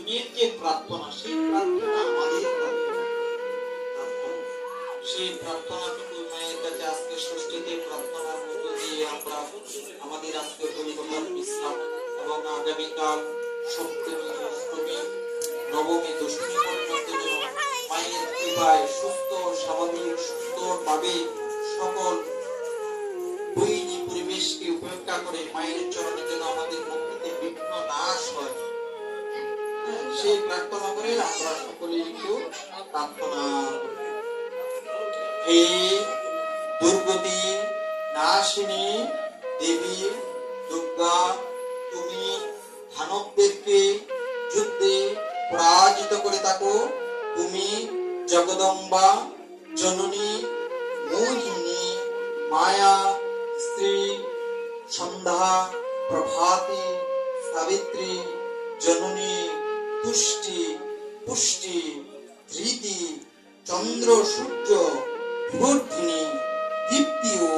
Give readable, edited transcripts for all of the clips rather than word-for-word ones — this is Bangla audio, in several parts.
প্রেমের যে প্রার্থনা, সেই প্রার্থনা আমাদের সেই প্রার্থনাটুকু মায়ের কাছে আজকে ষষ্ঠীতে প্রার্থনার মধ্য দিয়ে আমরা আমাদের আজকে পরিবর্তন বিশ্রাম এবং আগামীকাল সপ্তমী, অষ্টমী, নবমী, দশমী পর্যন্ত যেন মায়ের কৃপায় সুস্থ স্বাভাবিক সুন্দরভাবে সকল বৈরী পরিবেশকে উপেক্ষা করে মায়ের চরণে যেন আমাদের ভক্তিতে বিঘ্ন নাশ হয়, সেই প্রার্থনা করে আমরা সকলে একটু প্রার্থনা করি। হে দুর্গতি নাশিনী দেবী দুর্গা, তুমি দানবদেরকে যুদ্ধে পরাজিত করে থাকো। তুমি জগদম্বা, জননী, মোহিনী, মায়া, স্ত্রী, সন্ধ্যা, প্রভাতী, সাবিত্রী, জননী, তুষ্টি, পুষ্টি, ধৃতি, চন্দ্র, সূর্য, বিবর্ধিনী, দীপ্তি ও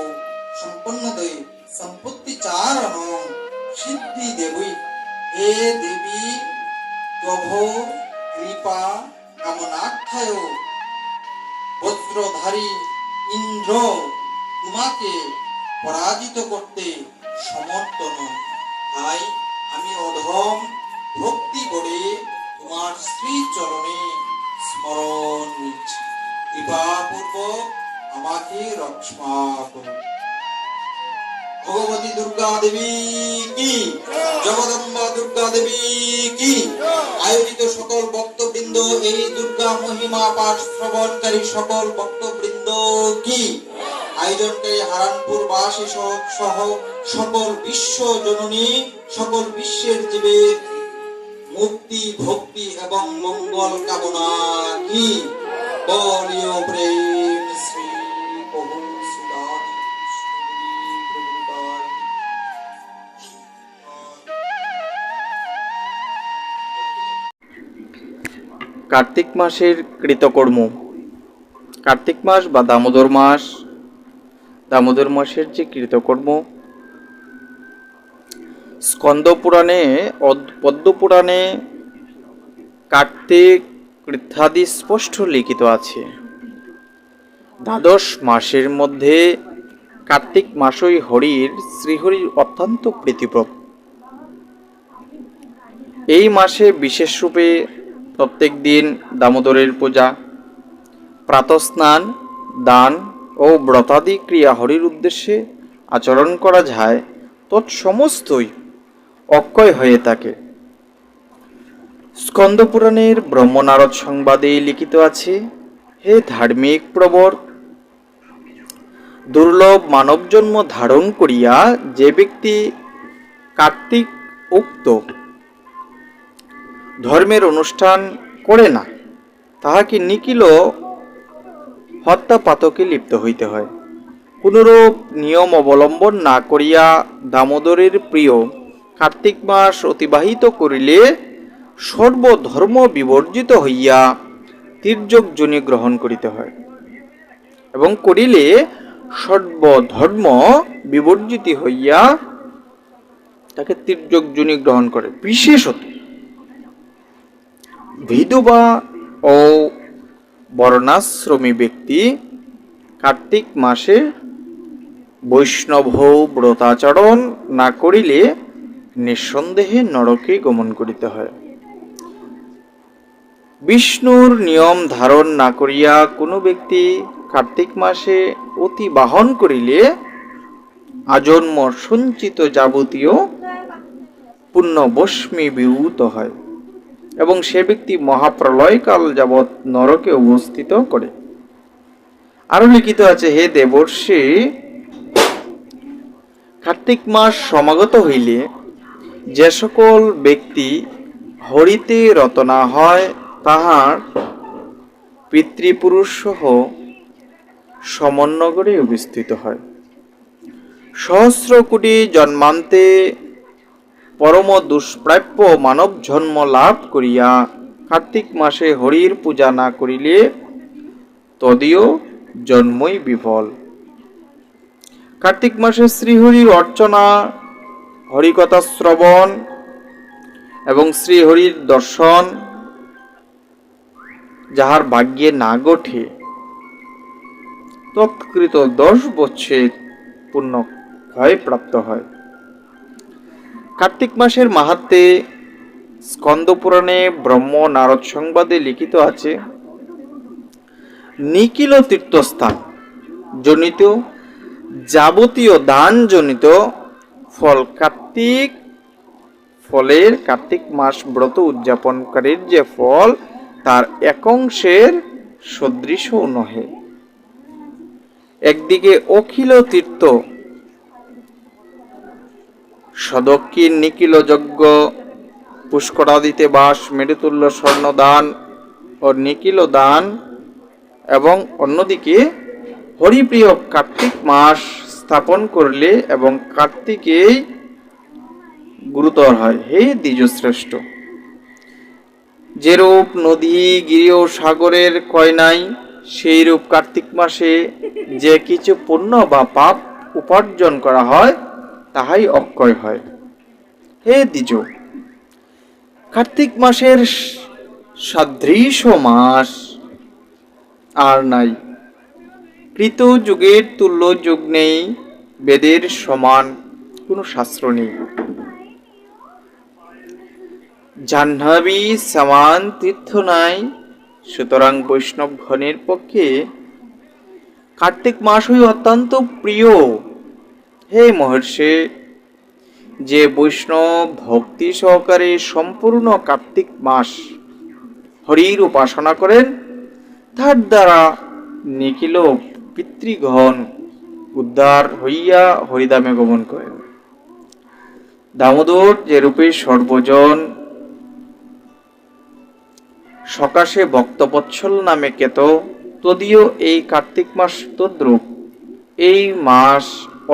সম্পন্নদয় সম্পত্তি চারণ সিদ্ধি দেবী। হে দেবী তভ কৃপা কামনার্থায় বজ্রধারী ইন্দ্র তোমাকে পরাজিত করতে সমর্থ নয়। তাই আমি অধম ভক্তি করে তোমার শ্রী চরণে স্মরণ নিচ্ছি। কৃপাপূর্বক আমাকে রক্ষা করুন। ভগবতী দুর্গা দেবী কি, জগদম্বা দুর্গা দেবী কি। আয়োজিত সকল ভক্তবৃন্দ, এই দুর্গা মহিমা পাঠ শ্রবণকারী সকল ভক্তবৃন্দ কি। আয়োজনকারী হারানপুর বাসী সহ সকল বিশ্ব জননী, সকল বিশ্বের জীবের মুক্তি, ভক্তি এবং মঙ্গল কামনা কি। বলিও প্রেম শ্রী প্রভু কার্তিক মাসের কৃতকর্ম। কার্তিক মাস বা দামোদর মাস, দামোদর মাসের যে কৃতকর্ম স্কন্দ পুরাণে, পদ্ম পুরাণে কার্তিক কৃত্যাদি স্পষ্ট লিখিত আছে। দ্বাদশ মাসের মধ্যে কার্তিক মাসই হরির, শ্রীহরির অত্যন্ত প্রীতিপ্রদ। এই মাসে বিশেষ রূপে প্রত্যেক দিন দামোদরের পূজা, প্রাতঃস্নান, দান ও ব্রতাদি ক্রিয়া হরির উদ্দেশ্যে আচরণ করা যায়, তৎসমস্তই অক্ষয় হয়ে থাকে। স্কন্দ পুরাণের ব্রহ্মনারদ সংবাদে লিখিত আছে, হে ধার্মিক প্রবর, দুর্লভ মানব জন্ম ধারণ করিয়া যে ব্যক্তি কার্তিক উক্ত ধর্মের অনুষ্ঠান করে না, তাহাকে নিখিল হত্যা পাতকে লিপ্ত হইতে হয়। কোনরূপ নিয়ম অবলম্বন না করিয়া দামোদরের প্রিয় কার্তিক মাস অতিবাহিত করিলে সর্বধর্ম বিবর্জিত হইয়া তির্যক যোনি গ্রহণ করিতে হয়, এবং করিলে সর্বধর্ম বিবর্জিত হইয়া তাকে তির্যক যোনি গ্রহণ করে। বিশেষত বিধবা ও বর্ণাশ্রমী ব্যক্তি কার্তিক মাসে বৈষ্ণব ব্রতাচরণ না করিলে নিঃসন্দেহে নরকে গমন করিতে হয়। বিষ্ণুর নিয়ম ধারণ না করিয়া কোনো ব্যক্তি কার্তিক মাসে অতিবাহন করিলে আজন্ম সঞ্চিত যাবতীয় পুণ্য ভস্মীভূত হয় এবং সে ব্যক্তি মহাপ্রলয়কাল যাবৎ নরকে অবস্থিত করে। আরো লিখিত আছে, হে দেবর্ষি, কার্তিক মাস সমাগত হইলে যে সকল ব্যক্তি হরিতে রত না হয়, তাহার পিতৃপুরুষ সহ সমন্নগরে অবস্থিত হয়। সহস্র কোটি জন্মান্তে পরম দুষ্প্রাপ্য মানব জন্ম লাভ করিয়া কার্তিক মাসে হরির পূজা না করিলে তদীয় জন্মই বিফল। কার্তিক মাসে শ্রীহরির অর্চনা, হরিকথা শ্রবণ এবং শ্রীহরির দর্শন যাহার ভাগ্যে না ঘটে, তৎকৃত 10 বছর পুণ্য ক্ষয় প্রাপ্ত হয়। কার্তিক মাসের মাহাত্ম্যে স্কন্দ পুরাণে ব্রহ্ম নারদ সংবাদে লিখিত আছে, নিখিল তীর্থস্থান জনিত যাবতীয় দান জনিত ফল কার্তিক মাস ব্রত উদযাপনকারীর যে ফল তার একংশের সদৃশও নহে। একদিকে অখিল তীর্থ সদক্ষিণ নিখিল যজ্ঞ পুষ্করাদিতে বাস মেরুতুল্য স্বর্ণদান ও নিখিল দান, এবং অন্যদিকে হরিপ্রিয় কার্তিক মাস স্থাপন করলে এবং কার্তিকেই গুরুতর হয়। হে দ্বিজশ্রেষ্ঠ, যেরূপ নদী গিরি ও সাগরের ক্ষয় নাই, সেই রূপ কার্তিক মাসে যে কিছু পুণ্য বা পাপ উপার্জন করা হয় তাহাই অক্ষয় হয়। হে দ্বিজ, কার্তিক মাসের সাদৃশ মাস আর নাই। কৃত যুগের তুল্য যুগ নেই, বেদের সমান কোনো শাস্ত্র নেই। জাহ্নবী সমান তীর্থ নাই, সুতরাং বৈষ্ণব গণের পক্ষে কার্তিক মাসই অত্যন্ত প্রিয়। হে মহর্ষি, যে বৈষ্ণব ভক্তি সহকারে সম্পূর্ণ কার্তিক মাস হরির উপাসনা করেন, তার দ্বারা নিখিল পিতৃগণ উদ্ধার হইয়া হরিধামে গমন করেন। দামোদর যে রূপে সর্বজন সকাশে ভক্তবৎসল নামে খ্যাত, তদীয় এই কার্তিক মাস তদ্রূপ। এই মাস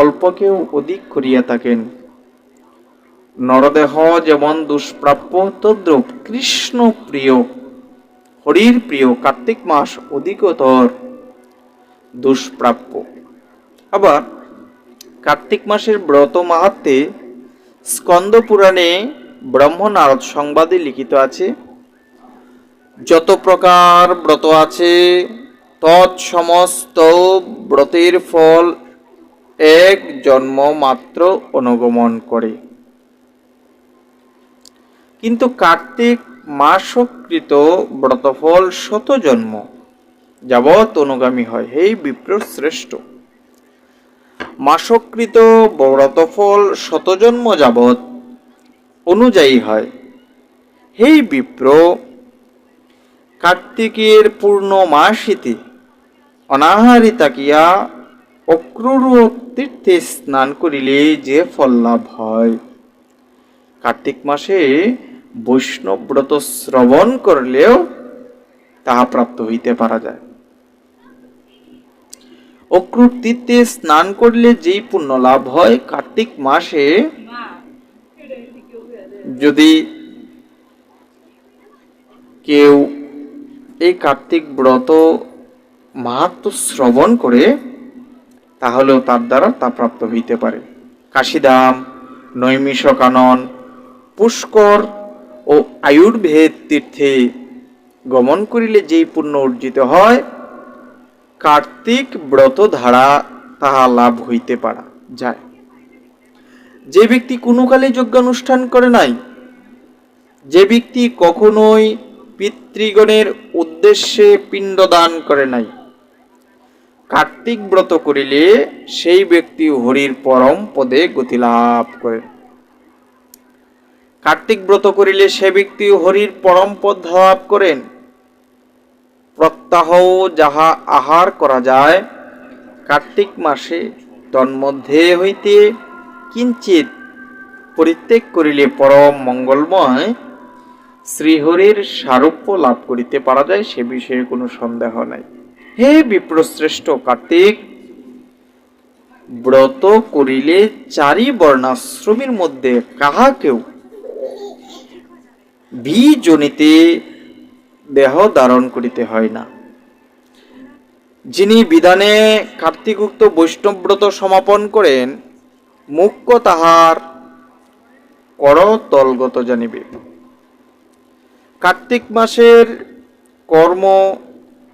অল্পকেও অধিক করিয়া থাকেন। নরদেহ যেমন দুষ্প্রাপ্য, তদ্রূপ কৃষ্ণ প্রিয় হরির প্রিয় কার্তিক মাস অধিকতর দুষ্প্রাপ্য। আবার কার্তিক মাসের ব্রত মাহাত্ম্যে স্কন্দ পুরাণে ব্রহ্ম নারদ সংবাদে লিখিত আছে, যত প্রকার ব্রত আছে তৎসমস্ত ব্রতের ফল এক জন্ম মাত্র অনুগমন করে, কিন্তু কার্তিক মাসকৃত ব্রতফল শত জন্ম যাবৎ অনুগামী হয়। হে বিপ্র শ্রেষ্ঠ, মাসকৃত ব্রতফল শতজন্ম যাবৎ অনুযায়ী হয়। হে বিপ্র, কার্তিকের পূর্ণ মাসিতে অনাহারে তাকিয়া অক্রূর তীর্থে স্নান করিলে যে ফল লাভ হয়, কার্তিক মাসে বৈষ্ণব ব্রত শ্রবণ করলেও তাহা প্রাপ্ত হইতে পারা যায়। অক্রূর তীর্থে স্নান করলে যেই পুণ্য লাভ হয়, কার্তিক মাসে যদি কেউ এই কার্তিক ব্রত মাহাত্ম্য শ্রবণ করে তাহলেও তার দ্বারা তা প্রাপ্ত হইতে পারে। কাশীধাম, নৈমিষকানন, পুষ্কর ও আয়ুর্বেদ তীর্থে গমন করিলে যেই পুণ্য অর্জিত হয়, কার্তিক ব্রত ধারা তাহা লাভ হইতে পারা যায়। যে ব্যক্তি কোনো কালে যজ্ঞানুষ্ঠান করে নাই, যে ব্যক্তি কখনোই পিতৃগণের উদ্দেশ্যে পিণ্ডদান করে নাই, কার্তিক ব্রত করিলে সেই ব্যক্তি হরির পরম পদে গতি লাভ করে। কার্তিক ব্রত করিলে সে ব্যক্তি হরির পরম পদ লাভ করেন। প্রত্যাহ যাহা আহার করা যায় কার্তিক মাসে, তন্মধ্যে হইতে কিঞ্চিত পরিত্যাগ করিলে পরম মঙ্গলময় শ্রীহরির সারূপ্য লাভ করিতে পারা যায়, সে বিষয়ে কোনো সন্দেহ নাই। হে বিপ্রশ্রেষ্ঠ, কার্তিক ব্রত করিলে চারি বর্ণাশ্রমের মধ্যে কাহাকেও বিজনিতে দেহ ধারণ করিতে হয় না। যিনি বিধানে কার্তিকোক্ত বৈষ্ণব ব্রত সমাপন করেন, মুখ্য তাহার করতলগত জানিবে। কার্তিক মাসের কর্ম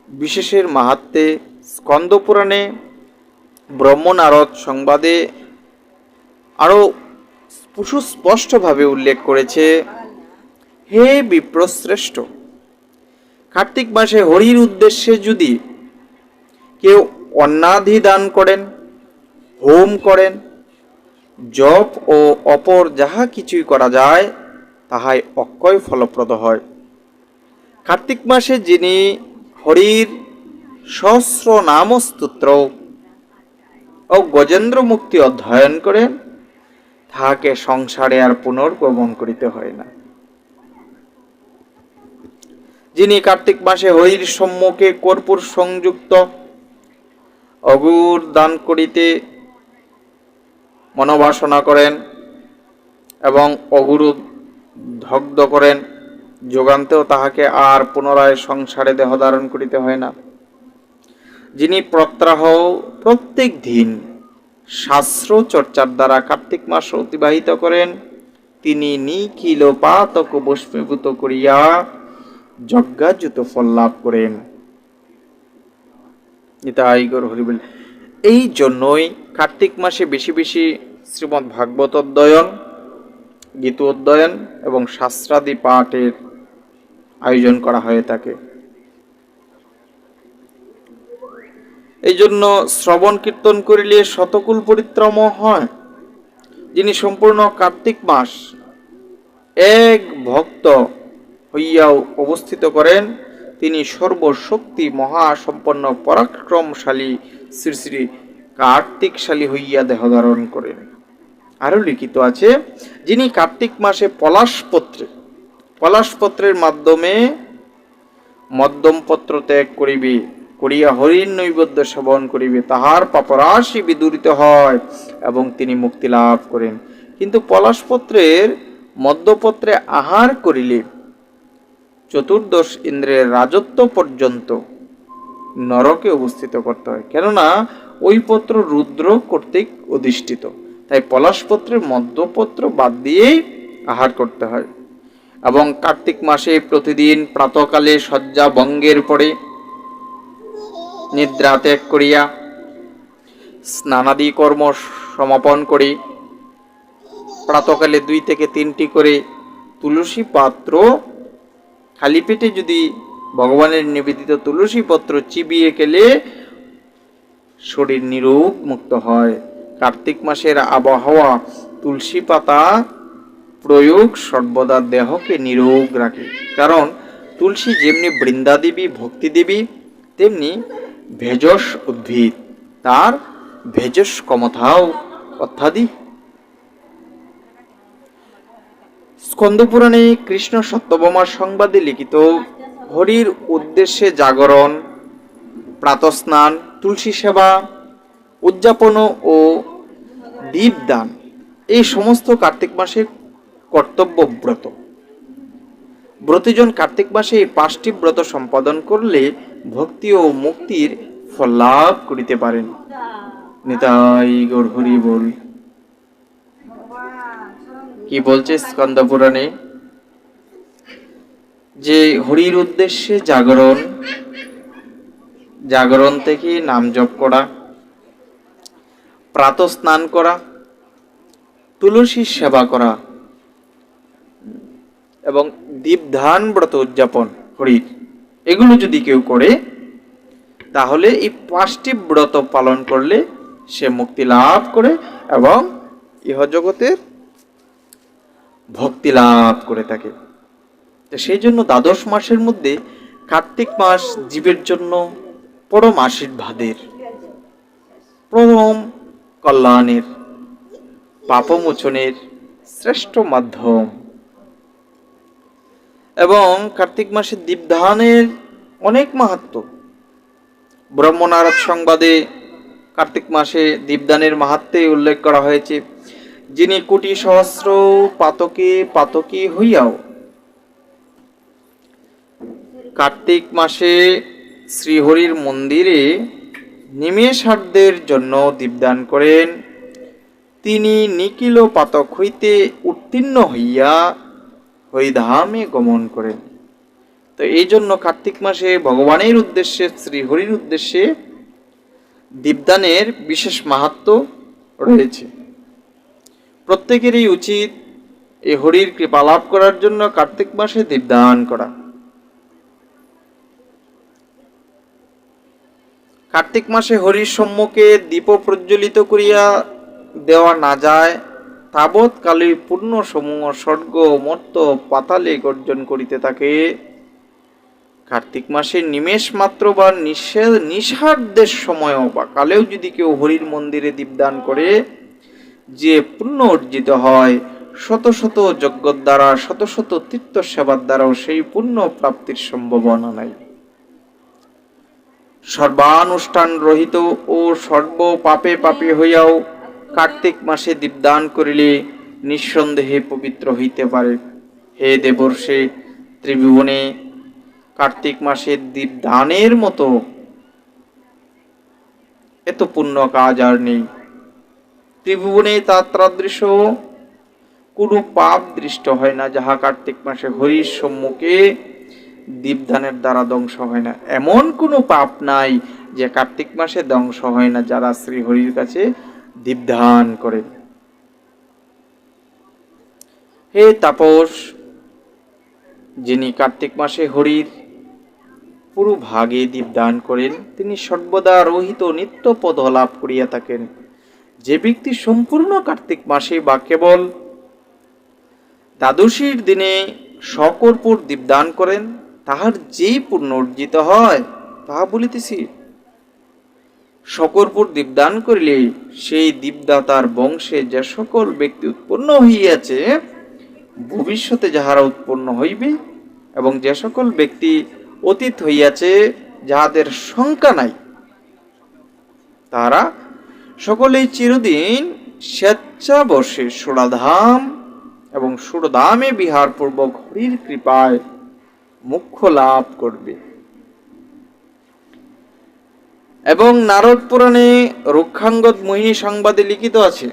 বিশেষের মাহাত্ম্যে স্কন্দ পুরাণে ব্রহ্মনারদ সংবাদে আরও সুস্পষ্টভাবে উল্লেখ করেছে, হে বিপ্রশ্রেষ্ঠ, কার্তিক মাসে হরির উদ্দেশ্যে যদি কেউ অন্নাদি দান করেন, হোম করেন, জপ ও অপর যাহা কিছুই করা যায় তাহাই অক্ষয় ফলপ্রদ হয়। কার্তিক মাসে যিনি হরির সহস্র নাম স্তোত্র ও গজেন্দ্র মুক্তি অধ্যয়ন করেন, তাহাকে সংসারে আর পুনর্গমন করিতে হয় না। যিনি কার্তিক মাসে হরির সম্মুখে কর্পূর সংযুক্ত অগুর দান করিতে মনোবাসনা করেন এবং অগুরু দগ্ধ করেন, যোগান্তেও তাহাকে আর পুনরায় সংসারে দেহ ধারণ করিতে হয় না। যিনি প্রত্যাহ প্রত্যেক দিন শাস্ত্র চর্চার দ্বারা কার্তিক মাস অতিবাহিত করেন, তিনি নিখিল পাতক বস্মীভূত করিয়া যজ্ঞাযুত ফল লাভ করেন। নিতাই গৌর হরি বল। এই জন্যই কার্তিক মাসে বেশি বেশি শ্রীমদ্ ভাগবত অধ্যয়ন, গীত অধ্যয়ন এবং শাস্ত্রাদি পাঠের আয়োজন করা হয়ে থাকে। এই জন্য শ্রবণ কীর্তন করিলে শতকুল পরিত্রাণ হয়। যিনি সম্পূর্ণ কার্তিক মাস এক ভক্ত হইয়াও অবস্থিত করেন, তিনি সর্বশক্তি মহাসম্পন্ন পরাক্রমশালী শ্রী শ্রী কার্তিকশালী হইয়া দেহ ধারণ করেন। আরও লিখিত আছে, যিনি কার্তিক মাসে পলাশপত্রের মাধ্যমে মধ্যমপত্র ত্যাগ করিয়া হরির নৈবেদ্য সেবন করিবে, তাহার পাপরাশি বিদূরিত হয় এবং তিনি মুক্তি লাভ করেন। কিন্তু পলাশপত্রের মধ্যপত্রে আহার করিলে চতুর্দশ ইন্দ্রের রাজত্ব পর্যন্ত নরকে অবস্থিত করতে হয়, কেননা ওই পত্র রুদ্র কর্তৃক অধিষ্ঠিত। তাই পলাশপত্রের মধ্যপত্র বাদ দিয়েই আহার করতে হয়। এবং কার্তিক মাসে প্রতিদিন প্রাতকালে শয্যা ভঙ্গের পরে নিদ্রা ত্যাগ করিয়া স্নানাদি কর্ম সমাপন করে প্রাতকালে 2 থেকে 3টি করে তুলসী পাত্র খালি পেটে যদি ভগবানের নিবেদিত তুলসী পত্র চিবিয়ে খেলে শরীর নিরোগ মুক্ত হয়। কার্তিক মাসের আবহাওয়া তুলসী পাতা প্রয়োগ সর্বদা দেহকে নিরোগ রাখে, কারণ তুলসী যেমনি বৃন্দাদেবী ভক্তি দেবী, তেমনি ভেষজ উদ্ভিদ, তার ভেষজ ক্ষমতাও অত্যাধিক। স্কন্দ পুরাণে কৃষ্ণ সত্যভামা সংবাদে লিখিত, হরির উদ্দেশ্যে জাগরণ, প্রাতঃস্নান, তুলসী সেবা, উদযাপন ও দীপদান এই সমস্ত কার্তিক মাসের কর্তব্য ব্রত। ব্রতজন কার্তিক মাসে এই 5টি ব্রত সম্পাদন করলে ভক্তি ও মুক্তির ফল লাভ করিতে পারেন। নিতাই গৌর হরি বল। কি বলছে স্কন্দ পুরাণে, যে হরির উদ্দেশ্যে জাগরণ থেকে নাম জপ করা, প্রাতঃ স্নান করা, তুলসীর সেবা করা এবং দীপদান ব্রত উদযাপন হরির, এগুলো যদি কেউ করে তাহলে এই 5টি ব্রত পালন করলে সে মুক্তি লাভ করে এবং ইহজগতের ভক্তি লাভ করে থাকে। সেই জন্য দ্বাদশ মাসের মধ্যে কার্তিক মাস জীবের জন্য পরম আশীর্বাদের, পরম কল্যাণের, পাপমোচনের শ্রেষ্ঠ মাধ্যম। এবং কার্তিক মাসে দীপদানের অনেক মাহাত্ম্য। ব্রহ্মনারদ সংবাদে কার্তিক মাসে দীপদানের মাহাত্ম্যে উল্লেখ করা হয়েছে, যিনি কোটি সহস্র পাতকী হইয়াও কার্তিক মাসে শ্রীহরির মন্দিরে নিমেষার্ধের জন্য দীপদান করেন, তিনি নিখিল পাতক হইতে উত্তীর্ণ হইয়া হরিধামে গমন করেন। তো এই জন্য কার্তিক মাসে ভগবানের উদ্দেশ্যে, শ্রীহরির উদ্দেশ্যে দীপদানের বিশেষ মাহাত্ম্য রয়েছে। প্রত্যেকেরই উচিত এই হরির কৃপা লাভ করার জন্য কার্তিক মাসে দীপদান করা। কার্তিক মাসে হরির সম্মুখে দীপ প্রজ্বলিত করিয়া দেওয়া না যায় তাবৎ কালে পূর্ণ সমূহ স্বর্গ মর্ত্য পাতালে গর্জন করিতে থাকে। কার্তিক মাসে নিমেষ মাত্র বা নিষার্ধের সময়ও বা কালেও যদি কেউ হরির মন্দিরে দীপদান করে, যে পুণ্য অর্জিত হয় শত শত যজ্ঞর দ্বারা, শত শত তীর্থ সেবার দ্বারাও সেই পুণ্য প্রাপ্তির সম্ভাবনা নাই। সর্বানুষ্ঠান রহিত ও সর্ব পাপে পাপী হইয়াও কার্তিক মাসে দীপদান করিলে নিঃসন্দেহে পবিত্র হইতে পারে। হে দেবর্ষে, ত্রিভুবনে কার্তিক মাসে দীপদানের মতো এত পুণ্য কাজ আর নেই। ত্রিভুবনে তাত্রাদৃশ কোনো পাপ দৃষ্ট হয় না, যাহা কার্তিক মাসে হরির সম্মুখে দীপদানের দ্বারা ধ্বংস হয় না। এমন কোনো পাপ নাই যে কার্তিক মাসে ধ্বংস হয় না যারা শ্রী হরির কাছে দীপদান করে। হে তাপস, যিনি কার্তিক মাসে হরির পুরো ভাগে দীপদান করেন, তিনি সর্বদা রহিত নিত্য পদ লাভ করিয়া থাকেন। যে ব্যক্তি সম্পূর্ণ কার্তিক মাসে বা কেবল দ্বাদশীর দিনে সকর্পূর দীপদান করেন, তাহার যেই পুণ্য অর্জিত হয় তাহা বলিতেছি। সকর্পূর দীপদান করিলে সেই দীপদাতার বংশে যে সকল ব্যক্তি উৎপন্ন হইয়াছে, ভবিষ্যতে যাহারা উৎপন্ন হইবে, এবং যে সকল ব্যক্তি অতীত হইয়াছে যাহাদের সংখ্যা নাই, তারা সকলেই চিরদিন স্বেচ্ছাবশে সুরাধাম এবং সুরধামে বিহার পূর্বক হরির কৃপায় মোক্ষ লাভ করবে। এবং নারদ পুরাণে রুক্ষাঙ্গদ মোহিনী সংবাদে লিখিত আছে,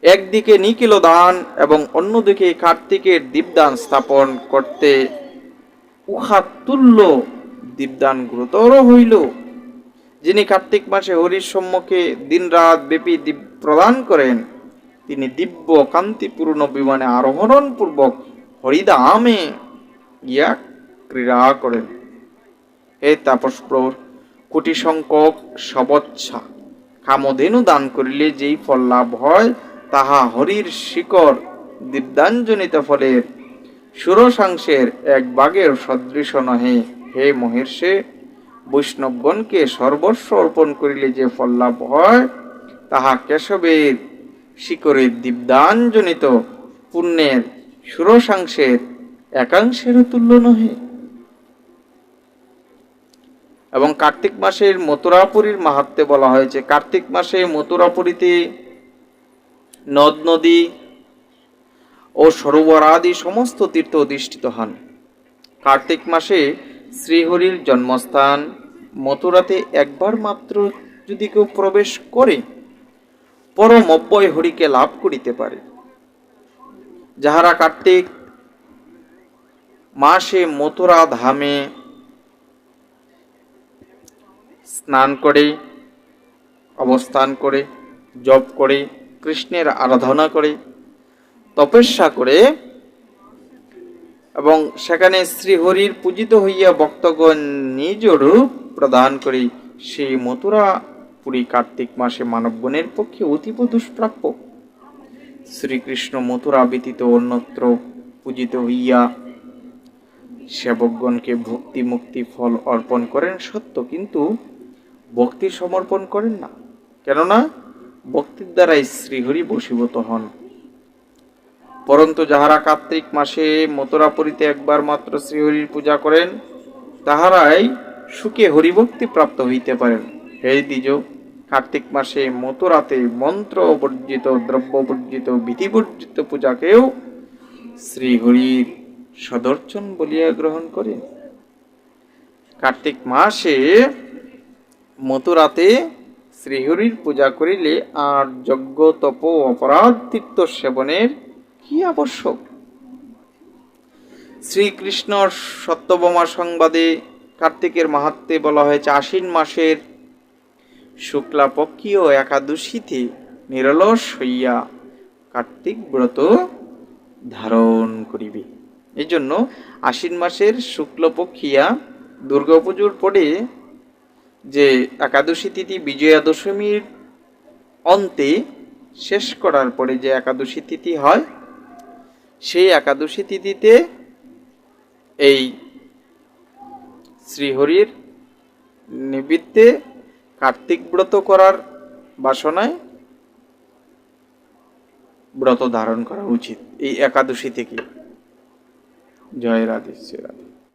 একদিকে নিখিল দান এবং অন্যদিকে কার্তিকের দীপদান স্থাপন করতে উহা তুল্য দীপদান গুরুতর হইল। যিনি কার্তিক মাসে হরির সম্মুখে দিন রাত ব্যাপী দীপ প্রদান করেন, তিনি দিব্য কান্তিপূর্ণ বিমানে আরোহণ পূর্বক হরিধামে গিয়া ক্রীড়া করেন। হে তাপসপ্রর, কোটি সংখ্যক সবচ্ছা কামধেনু দান করিলে যেই ফল লাভ হয়, তাহা হরির শিকর দীপদানজনিত ফলের ষোড়শাংশের এক ভাগের সদৃশ নহে। হে মহের্ষে, বৈষ্ণবগণকে সর্বস্ব অর্পণ করিলে যে ফল লাভ হয়, তাহা কেশবের শিকরের দীপদানজনিত পুণ্যের ষোড়শাংশের একাংশের তুল্য নহে। এবং কার্তিক মাসের মথুরাপুরীর মাহাত্ম্যে বলা হয়েছে, কার্তিক মাসে মথুরাপুরীতে নদ নদী ও সরোবর আদি সমস্ত তীর্থ অধিষ্ঠিত হন। কার্তিক মাসে শ্রীহরির জন্মস্থান মথুরাতে একবার মাত্র যদি কেউ প্রবেশ করে, পরম অব্যয় হরিকে লাভ করিতে পারে। যাহারা কার্তিক মাসে মথুরা ধামে স্নান করে, অবস্থান করে, জপ করে, কৃষ্ণের আরাধনা করে, তপস্যা করে এবং সেখানে শ্রীহরির পূজিত হইয়া ভক্তগণ নিজ রূপ প্রদান করে, সেই মথুরা পুরী কার্তিক মাসে মানবগণের পক্ষে অতীব দুষ্প্রাপ্য। শ্রীকৃষ্ণ মথুরা ব্যতীত অন্যত্র পূজিত হইয়া সেবকগণকে ভক্তি মুক্তি ফল অর্পণ করেন সত্য, কিন্তু ভক্তি সমর্পণ করেন না, কেননা ভক্তির দ্বারাই শ্রীহরি বশীভূত হন। পরন্তু যাহারা কার্তিক মাসে মথুরাপুরীতে একবার মাত্র শ্রীহরির পূজা করেন, তাহারাই সুখে হরিভক্তি প্রাপ্ত হইতে পারেন। হে দ্বিজ, কার্তিক মাসে মথুরাতে মন্ত্র বর্জিত, দ্রব্য বর্জিত, বিধি বর্জিত পূজাকেও শ্রীহরির সদর্শন বলিয়া গ্রহণ করেন। কার্তিক মাসে মথুরাতে শ্রীহরির পূজা করিলে আর যজ্ঞ তপ অপরাধ তীর্থ সেবনের কি আবশ্যক? শ্রীকৃষ্ণ সত্যভামা সংবাদে কার্তিকের মাহাত্ম্যে বলা হয়েছে আশ্বিন মাসের শুক্লাপক্ষীয় একাদশীতে নিরলস হইয়া কার্তিক ব্রত ধারণ করিবে। এই জন্য আশ্বিন মাসের শুক্লপক্ষিয়া দুর্গা পুজোর পরে যে একাদশী তিথি বিজয়া দশমীর অন্তে শেষ করার পরে যে একাদশী তিথি হয়, সেই একাদশী তিথিতে এই শ্রীহরির নিমিত্তে কার্তিক ব্রত করার বাসনায় ব্রত ধারণ করা উচিত এই একাদশী থেকে। জয় রাধে শ্রী রাধে।